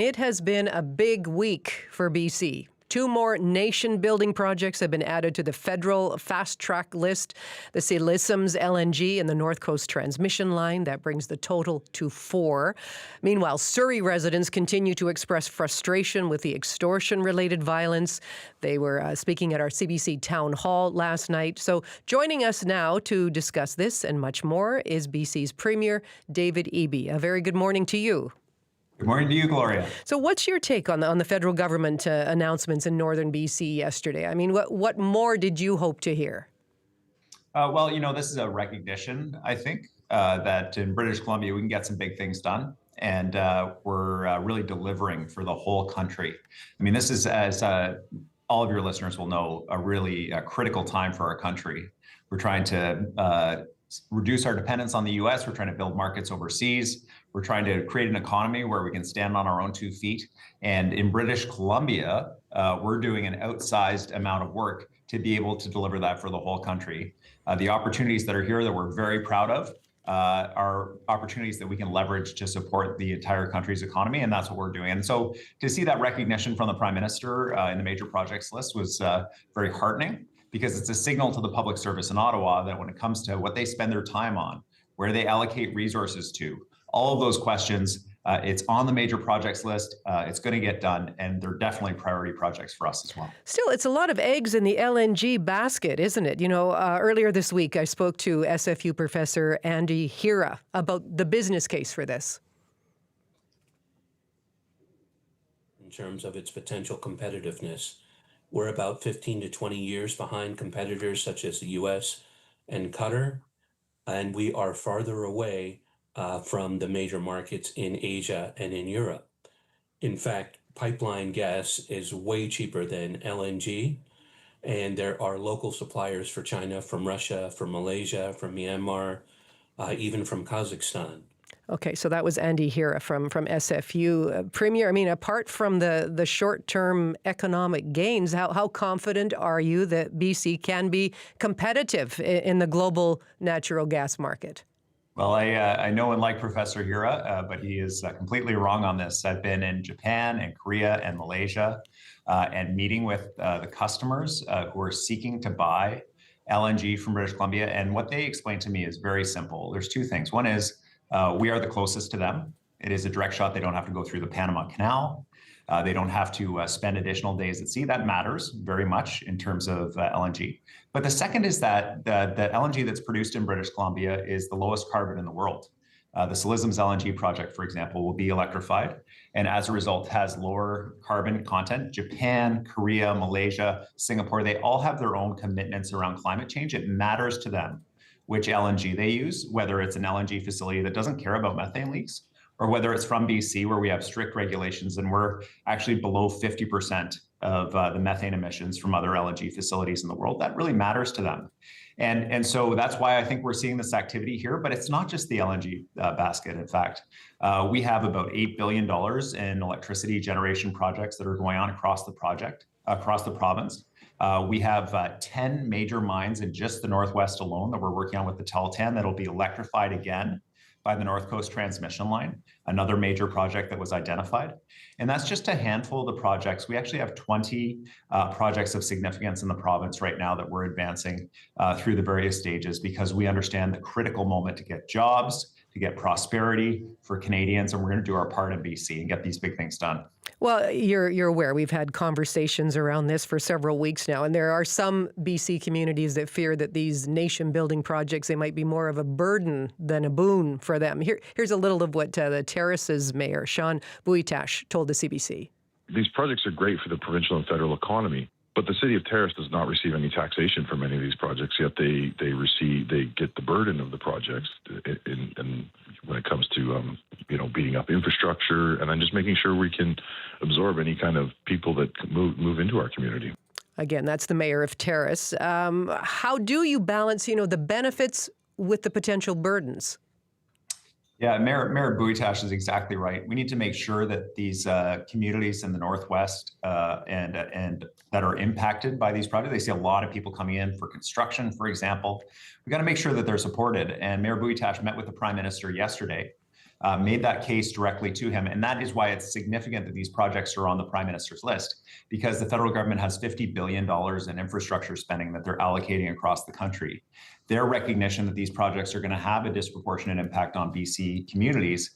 It has been a big week for BC. Two more nation-building projects have been added to the federal fast-track list. The Silesums LNG and the North Coast Transmission Line. That brings the total to 4. Meanwhile, Surrey residents continue to express frustration with the extortion-related violence. They were speaking at our CBC Town Hall last night. So joining us now to discuss this and much more is BC's Premier, David Eby. A very good morning to you. Good morning to you, Gloria. So what's your take on the federal government announcements in northern BC yesterday? I mean, what more did you hope to hear? Well, this is a recognition, I think, that in British Columbia, we can get some big things done. And we're really delivering for the whole country. I mean, this is, as all of your listeners will know, a really critical time for our country. We're trying to reduce our dependence on the U.S. We're trying to build markets overseas. We're trying to create an economy where we can stand on our own 2 feet. And in British Columbia, we're doing an outsized amount of work to be able to deliver that for the whole country. The opportunities that are here that we're very proud of are opportunities that we can leverage to support the entire country's economy, and that's what we're doing. And so to see that recognition from the Prime Minister in the major projects list was very heartening, because it's a signal to the public service in Ottawa that when it comes to what they spend their time on, where they allocate resources to, all of those questions, it's on the major projects list. It's going to get done, and they're definitely priority projects for us as well. Still, it's a lot of eggs in the LNG basket, isn't it? Earlier this week, I spoke to SFU professor Andy Hira about the business case for this. In terms of its potential competitiveness, we're about 15 to 20 years behind competitors such as the US and Qatar, and we are farther away from the major markets in Asia and in Europe. In fact, pipeline gas is way cheaper than LNG, and there are local suppliers for China, from Russia, from Malaysia, from Myanmar, even from Kazakhstan. Okay, so that was Andy Hira from SFU. Premier, I mean, apart from the short-term economic gains, how confident are you that BC can be competitive in the global natural gas market? Well, I know and like Professor Hira, but he is completely wrong on this. I've been in Japan and Korea and Malaysia and meeting with the customers who are seeking to buy LNG from British Columbia. And what they explained to me is very simple. There's 2 things. One is we are the closest to them. It is a direct shot. They don't have to go through the Panama Canal. They don't have to spend additional days at sea. That matters very much in terms of LNG. But the second is that the LNG that's produced in British Columbia is the lowest carbon in the world. The Silesums LNG project, for example, will be electrified, and as a result has lower carbon content. Japan, Korea, Malaysia, Singapore, they all have their own commitments around climate change. It matters to them which LNG they use, whether it's an LNG facility that doesn't care about methane leaks, or whether it's from BC, where we have strict regulations and we're actually below 50% of the methane emissions from other LNG facilities in the world. That really matters to them. And so that's why I think we're seeing this activity here, but it's not just the LNG basket. In fact, we have about $8 billion in electricity generation projects that are going on across the province. We have 10 major mines in just the Northwest alone that we're working on with the Tahltan that'll be electrified again by the North Coast Transmission Line, another major project that was identified. And that's just a handful of the projects. We actually have 20 projects of significance in the province right now that we're advancing through the various stages, because we understand the critical moment to get jobs, to get prosperity for Canadians, and we're going to do our part in BC and get these big things done. Well, you're aware we've had conversations around this for several weeks now, and there are some BC communities that fear that these nation-building projects, they might be more of a burden than a boon for them. Here's a little of what the Terrace's mayor, Sean Buitash, told the CBC. These projects are great for the provincial and federal economy, but the city of Terrace does not receive any taxation from any of these projects, yet they get the burden of the projects and when it comes to beating up infrastructure and then just making sure we can absorb any kind of people that move into our community. Again, that's the mayor of Terrace. How do you balance, the benefits with the potential burdens? Yeah, Mayor Buitash is exactly right. We need to make sure that these communities in the Northwest and that are impacted by these projects, they see a lot of people coming in for construction, for example. We got to make sure that they're supported. And Mayor Buitash met with the Prime Minister yesterday made that case directly to him. And that is why it's significant that these projects are on the Prime Minister's list, because the federal government has $50 billion in infrastructure spending that they're allocating across the country. Their recognition that these projects are going to have a disproportionate impact on BC communities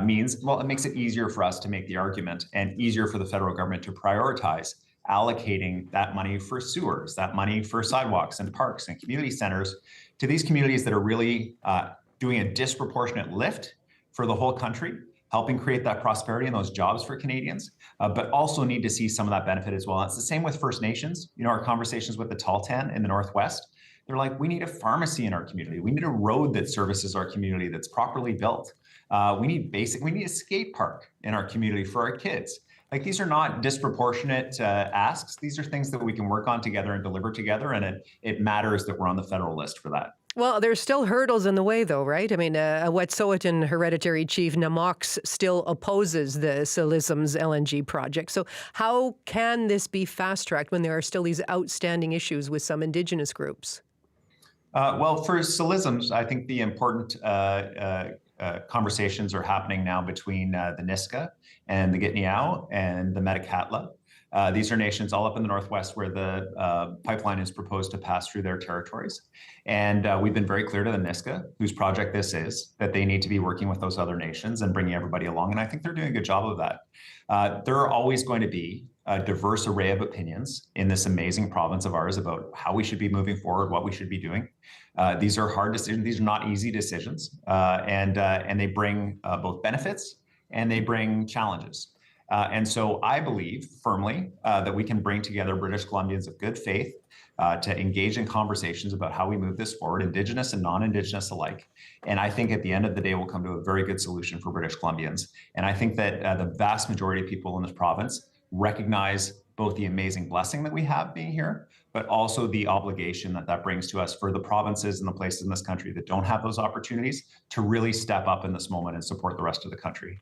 means, well, it makes it easier for us to make the argument and easier for the federal government to prioritize allocating that money for sewers, that money for sidewalks and parks and community centers to these communities that are really doing a disproportionate lift for the whole country, helping create that prosperity and those jobs for Canadians, but also need to see some of that benefit as well. And it's the same with First Nations. You know, our conversations with the Tahltan in the Northwest, they're like, we need a pharmacy in our community. We need a road that services our community that's properly built. We need a skate park in our community for our kids. Like, these are not disproportionate asks. These are things that we can work on together and deliver together. And it matters that we're on the federal list for that. Well, there's still hurdles in the way, though, right? I mean, Wet'suwet'en Hereditary Chief Namox still opposes the Silisms LNG project. So how can this be fast-tracked when there are still these outstanding issues with some Indigenous groups? Well, for Silisms, I think the important conversations are happening now between the Niska and the Gitniao and the Metkatla. These are nations all up in the Northwest where the pipeline is proposed to pass through their territories. And we've been very clear to the Niska, whose project this is, that they need to be working with those other nations and bringing everybody along. And I think they're doing a good job of that. There are always going to be a diverse array of opinions in this amazing province of ours about how we should be moving forward, what we should be doing. These are hard decisions. These are not easy decisions. And they bring both benefits and they bring challenges. And so I believe firmly that we can bring together British Columbians of good faith to engage in conversations about how we move this forward, Indigenous and non-Indigenous alike. And I think at the end of the day, we'll come to a very good solution for British Columbians. And I think that the vast majority of people in this province recognize both the amazing blessing that we have being here, but also the obligation that that brings to us for the provinces and the places in this country that don't have those opportunities to really step up in this moment and support the rest of the country.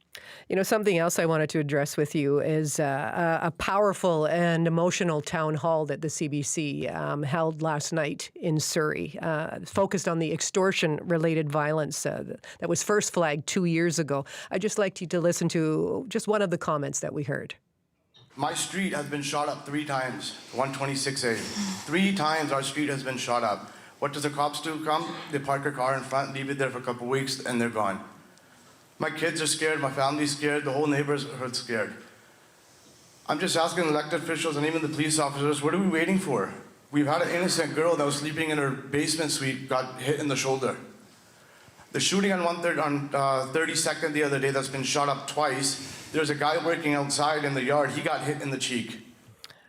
You know, something else I wanted to address with you is a powerful and emotional town hall that the CBC held last night in Surrey, focused on the extortion-related violence that was first flagged 2 years ago. I'd just like you to listen to just one of the comments that we heard. My street has been shot up 3 times, 126A. 3 times our street has been shot up. What does the cops do? Come, they park a car in front, leave it there for a couple of weeks, and they're gone. My kids are scared, my family's scared, the whole neighborhood's scared. I'm just asking elected officials and even the police officers, what are we waiting for? We've had an innocent girl that was sleeping in her basement suite, got hit in the shoulder. The shooting on 32nd the other day that's been shot up twice, there's a guy working outside in the yard, he got hit in the cheek.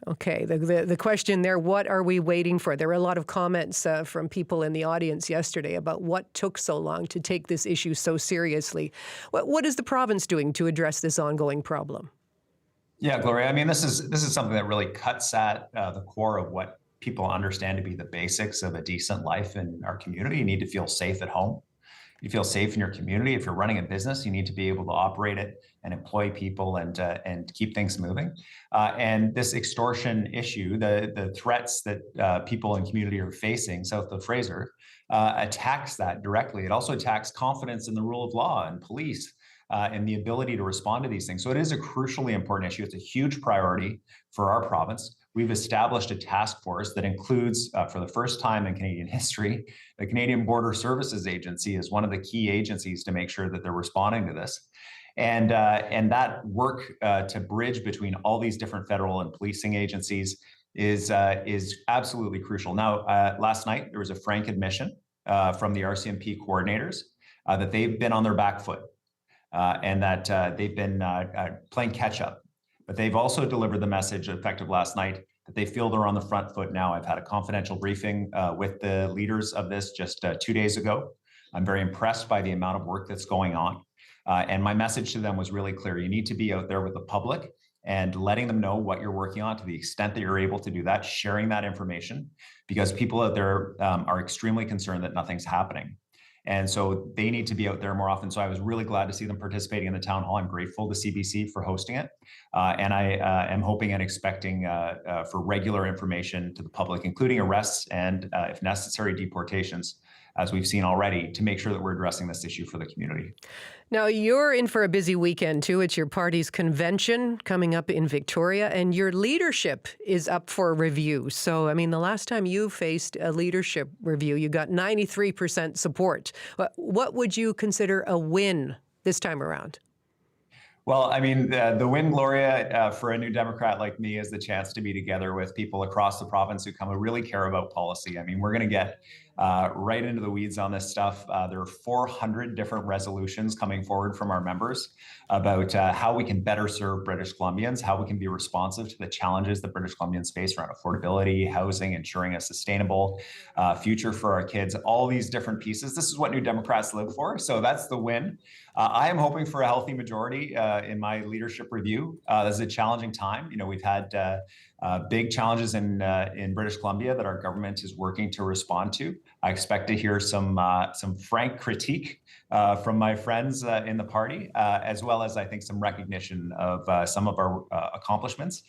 Okay, the question there, what are we waiting for? There were a lot of comments from people in the audience yesterday about what took so long to take this issue so seriously. What is the province doing to address this ongoing problem? Yeah, Gloria, I mean, this is something that really cuts at the core of what people understand to be the basics of a decent life in our community. You need to feel safe at home. You feel safe in your community. If you're running a business, you need to be able to operate it and employ people and keep things moving. And this extortion issue, the threats that people in community are facing south of Fraser, attacks that directly. It also attacks confidence in the rule of law and police and the ability to respond to these things. So it is a crucially important issue. It's a huge priority for our province. We've established a task force that includes, for the first time in Canadian history, the Canadian Border Services Agency is one of the key agencies to make sure that they're responding to this. And that work to bridge between all these different federal and policing agencies is absolutely crucial. Now, last night, there was a frank admission from the RCMP coordinators that they've been on their back foot and that they've been playing catch up. But they've also delivered the message effective last night that they feel they're on the front foot now. I've had a confidential briefing with the leaders of this just 2 days ago. I'm very impressed by the amount of work that's going on. And my message to them was really clear. You need to be out there with the public and letting them know what you're working on to the extent that you're able to do that, sharing that information, because people out there are extremely concerned that nothing's happening. And so they need to be out there more often. So I was really glad to see them participating in the town hall. I'm grateful to CBC for hosting it. And I am hoping and expecting for regular information to the public, including arrests and, if necessary, deportations as we've seen already, to make sure that we're addressing this issue for the community. Now, you're in for a busy weekend, too. It's your party's convention coming up in Victoria, and your leadership is up for review. So, I mean, the last time you faced a leadership review, you got 93% support. What would you consider a win this time around? Well, I mean, the win, Gloria, for a New Democrat like me is the chance to be together with people across the province who really care about policy. I mean, we're going to get right into the weeds on this stuff. There are 400 different resolutions coming forward from our members about how we can better serve British Columbians, how we can be responsive to the challenges that British Columbians face around affordability, housing, ensuring a sustainable future for our kids, all these different pieces. This is what New Democrats live for. So that's the win. I am hoping for a healthy majority in my leadership review. This is a challenging time. You know, we've had big challenges in British Columbia that our government is working to respond to. I expect to hear some frank critique from my friends in the party, as well as I think some recognition of some of our accomplishments.